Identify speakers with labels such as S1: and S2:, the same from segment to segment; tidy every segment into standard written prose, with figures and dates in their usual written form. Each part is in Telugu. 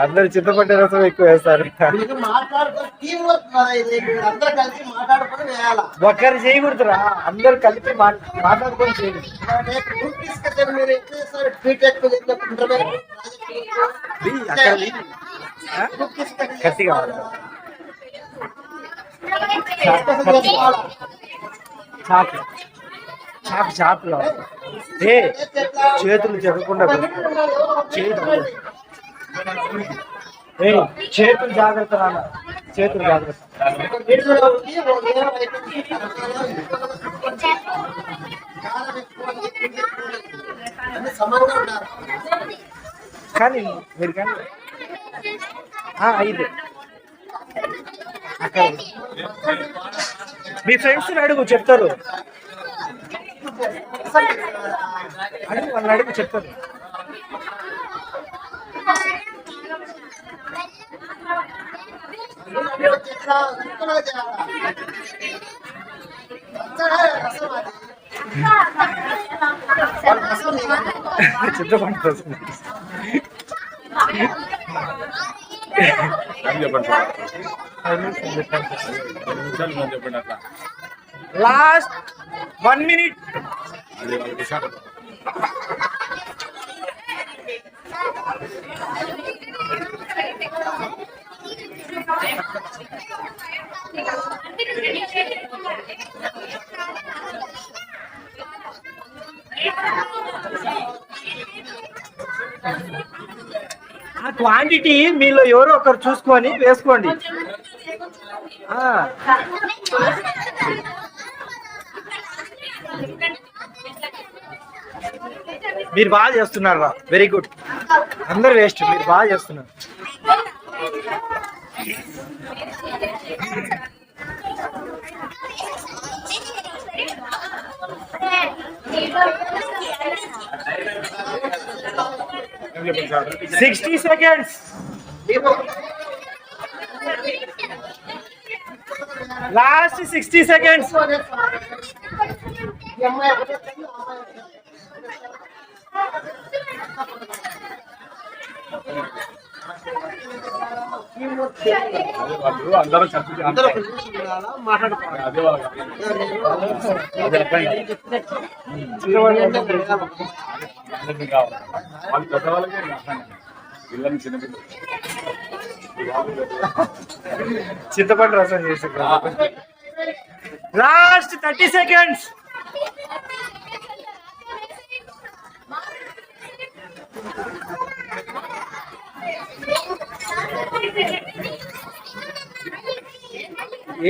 S1: అందరు చింతపండు రసం ఎక్కువ వేస్తారు. ఒక్కరు చేయకూడదురా, అందరు కలిపి మాట్లాడుకొని చేయాలి. గట్టిగా షాప్లో చేతులు జరగకుండా చేతులు జాగ్రత్త నాన్న, చేతులు జాగ్రత్త. కానీ మీరు కానీ 5 అక్కడ మీ ఫ్రెండ్స్ అడుగు చెప్తారు, అడుగు వాళ్ళని అడుగు చెప్తారు. చింతపండు లాస్ట్ 1 minute. ఆ క్వాంటిటీ మీలో ఎవరో ఒకరు చూసుకొని వేసుకోండి. మీరు బాగా చేస్తున్నారు, వెరీ గుడ్. అందరు వేస్ట్, మీరు బాగా చేస్తున్నారు. $60 seconds. Last 60 seconds. చింతపండు రసం చేసి లాస్ట్ 30 seconds.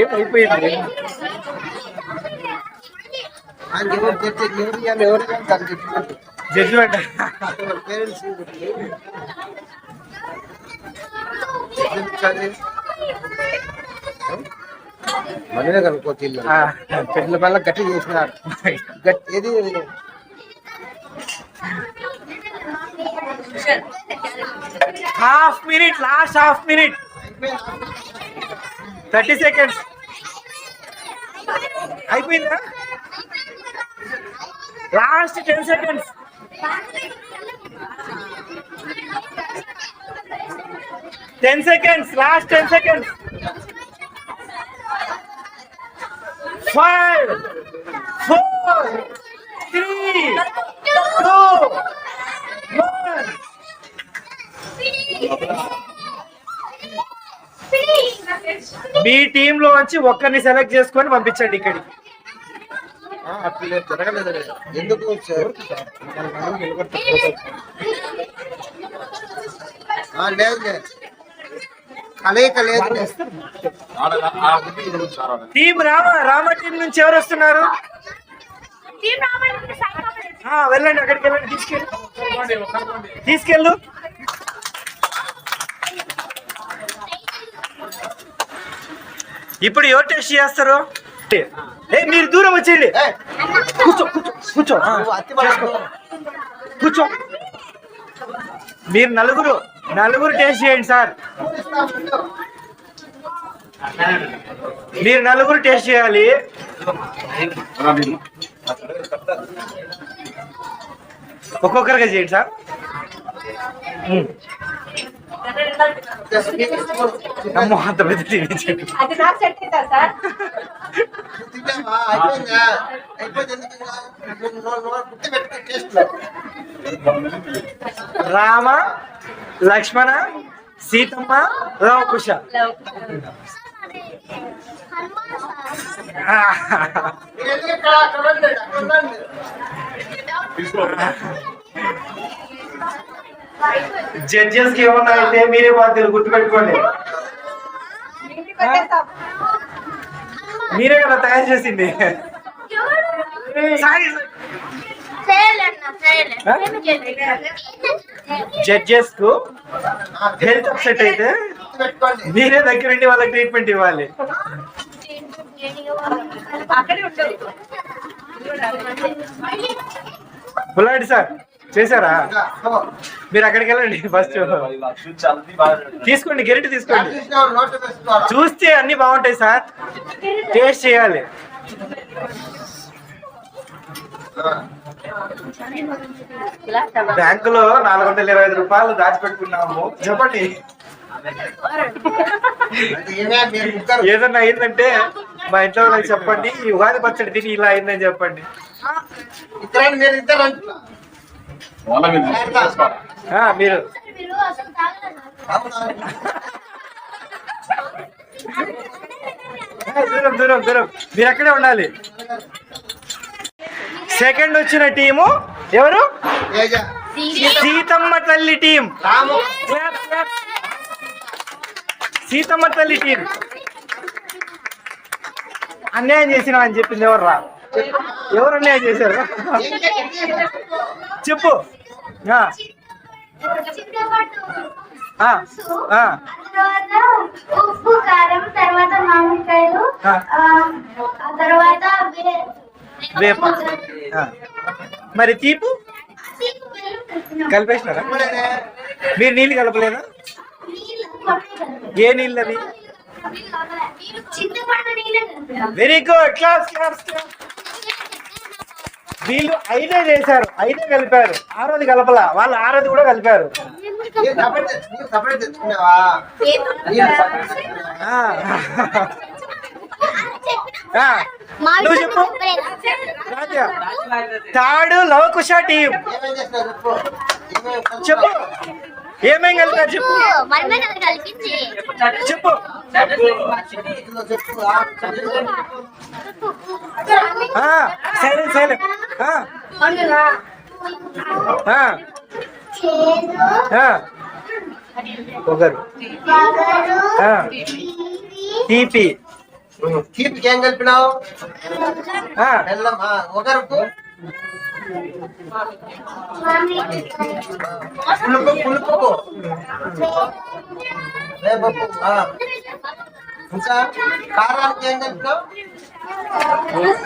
S1: ఏమైపోయింది? జడ్జిమెంట్
S2: మననే కనుక్కోవచ్చు. పెళ్ళ వల్ల గట్టి చేసినారు. ఏది
S1: half minute, last half minute, 30 seconds. అయిపోయిందా? Last 10 seconds. Last 10 seconds. 5, 4, 3, 2, 1. మీ టీమ్ లో వచ్చి ఒక్కరిని సెలెక్ట్ చేసుకొని పంపించండి ఇక్కడికి.
S2: జరగలేదు ఎందుకు లేదు కలయిక లేదు.
S1: టీం రామ టీం నుంచి ఎవరు వస్తున్నారు? వెళ్ళండి, అక్కడికి వెళ్ళండి, తీసుకెళ్ళు. ఇప్పుడు ఎవరు టెస్ట్ చేస్తారు? మీరు దూరం వచ్చేయండి. కూర్చో కూర్చో కూర్చో. మీరు నలుగురు టేస్ట్ చేయండి సార్. మీరు నలుగురు టేస్ట్ చేయాలి. ఒక్కొక్కరిగా చేయండి సార్. అమ్మో, అంత పెద్ద తినేయండి. రామ, లక్ష్మణ, సీతమ్మ, లవకుశ. జడ్జెస్ కి ఏమన్నా అయితే మీరే బాధ్యులు, గుర్తుపెట్టుకోండి. మీరే కదా తయారు చేసింది. జడ్జెస్ కు హెల్త్ అప్సెట్ అయితే మీరే దగ్గరుండి వాళ్ళకి ట్రీట్మెంట్ ఇవ్వాలి. బుల్లాడి సార్ చేశారా? మీరు అక్కడికి వెళ్ళండి. ఫస్ట్ తీసుకోండి, గెరిటి తీసుకోండి. చూస్తే అన్ని బాగుంటాయి సార్, టేస్ట్ చేయాలి. బ్యాంకులో 425 రూపాయలు దాచిపెట్టుకున్నాము. చెప్పండి, ఏదన్నా అయిందంటే మా ఇంట్లో వాళ్ళకి చెప్పండి. ఈ ఉగాది పచ్చడి తిని ఇలా అయిందని చెప్పండి. మీరు దూరం మీరు అక్కడే ఉండాలి. సెకండ్ వచ్చిన టీము ఎవరు? సీతమ్మ తల్లి టీం. సీతమ్మ తల్లి టీం. అన్యాయం చేసినా అని చెప్పింది ఎవరు రా? ఎవరు అన్యాయం చేశారు చెప్పు.
S3: ఉప్పు, కారం, తర్వాత మామిడికాయలు, తర్వాత
S1: వేప. మరి తీపు కలిపేసినారా? మీరు నీళ్ళు కలపలేదా? ఏ నీళ్ళు అవి? Very good, class. వీళ్ళు 5 చేశారు, 5 కలిపారు. 6ది కలపలా, వాళ్ళు 6ది కూడా కలిపారు. నువ్వు చెప్పు. తాడు లవకుశ టీం చెప్పు, ఏమేం కలిపారు చెప్పు. చెప్పు. సైలెంట్. ఒకరు తీపి.
S2: తీపికి ఏం కలిపినావు? బెల్లమా? ఒకరికి పులుపుకు వేపపు. ఇంకా కారానికి ఏం కలిపినావు?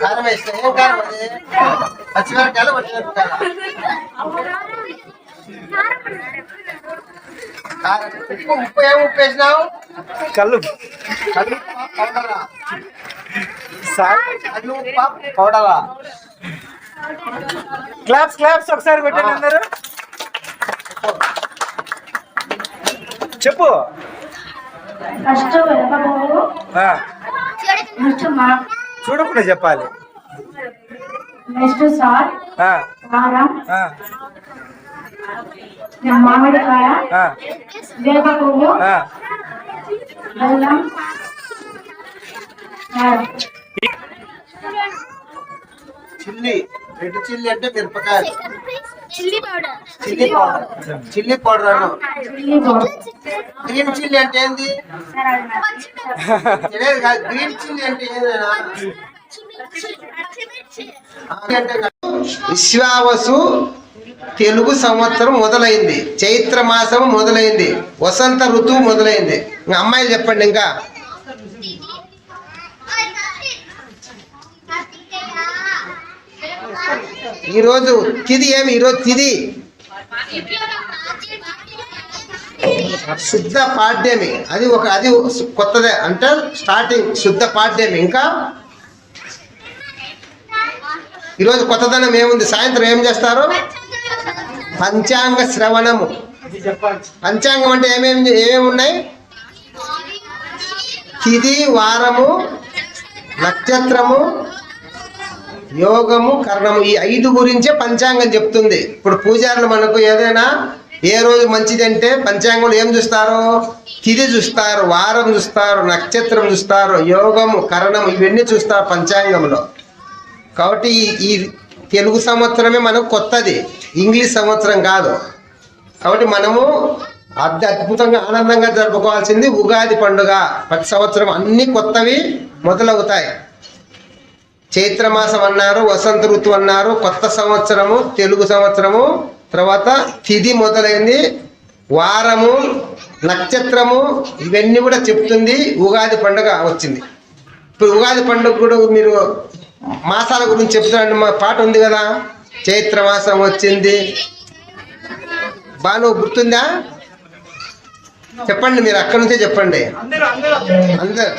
S2: కారం వేస్తా. ఏం కారం అది? పచ్చిమిరకాయలు, పచ్చిమిరపకాయలు. ఉప్పు ఏం ఉప్పు వేసినావు?
S1: కళ్ళు
S2: పౌడరా? పౌడరా?
S1: క్లాప్స్ ఒకసారి కొట్టండి అందరూ. చెప్పు. చూడకుండా చెప్పాలి.
S3: మామిడికాయ, వేప పువ్వు, బెల్లం,
S2: చిల్లీ. రెడ్ చిల్లీ అంటే మిరపకాయలు.
S3: Chilli powder.
S2: చిల్లీ పౌడర్ అను. గ్రీన్ చిల్లీ అంటే ఏంది? తెలియదు కాదు. గ్రీన్ చిల్లీ అంటే ఏందైనా విశ్వావసు తెలుగు సంవత్సరం మొదలైంది, చైత్ర మాసం మొదలైంది, వసంత ఋతువు మొదలైంది. ఇంకా అమ్మాయిలు చెప్పండి. ఇంకా ఈరోజు తిది ఏమి? ఈరోజు తిది శుద్ధ పాడ్యమి. అది కొత్తదే అంటే స్టార్టింగ్ శుద్ధ పాడ్యమి. ఇంకా ఈరోజు కొత్తదనం ఏముంది? సాయంత్రం ఏం చేస్తారు? పంచాంగ శ్రవణము. పంచాంగం అంటే ఏమేమి ఉన్నాయి? తిథి, వారము, నక్షత్రము, యోగము, కరణము. ఈ 5 గురించే పంచాంగం చెప్తుంది. ఇప్పుడు పూజారులు మనకు ఏదైనా ఏ రోజు మంచిది అంటే పంచాంగంలో ఏం చూస్తారు? తిథి చూస్తారు, వారం చూస్తారు, నక్షత్రం చూస్తారు, యోగము, కరణము, ఇవన్నీ చూస్తారు పంచాంగంలో. కాబట్టి ఈ తెలుగు సంవత్సరమే మనకు కొత్తది, ఇంగ్లీష్ సంవత్సరం కాదు. కాబట్టి మనము అద్భుతంగా ఆనందంగా జరుపుకోవాల్సింది ఉగాది పండుగ. ప్రతి సంవత్సరం అన్ని కొత్తవి మొదలవుతాయి. చైత్రమాసం అన్నారు, వసంత ఋతువు అన్నారు, కొత్త సంవత్సరము తెలుగు సంవత్సరము. తర్వాత తిథి మొదలైంది, వారము, నక్షత్రము, ఇవన్నీ కూడా చెప్తుంది. ఉగాది పండుగ వచ్చింది. ఇప్పుడు ఉగాది పండుగ కూడా మీరు మాసాల గురించి చెప్తారండి. మా పాట ఉంది కదా, చైత్రమాసం వచ్చింది. బాను గుర్తుందా? చెప్పండి, మీరు అక్కడి నుంచే చెప్పండి అందరు.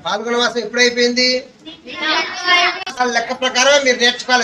S2: పాల్గొన మాసం ఎప్పుడైపోయింది? లెక్క ప్రకారం మీరు నేర్చుకోవాలి.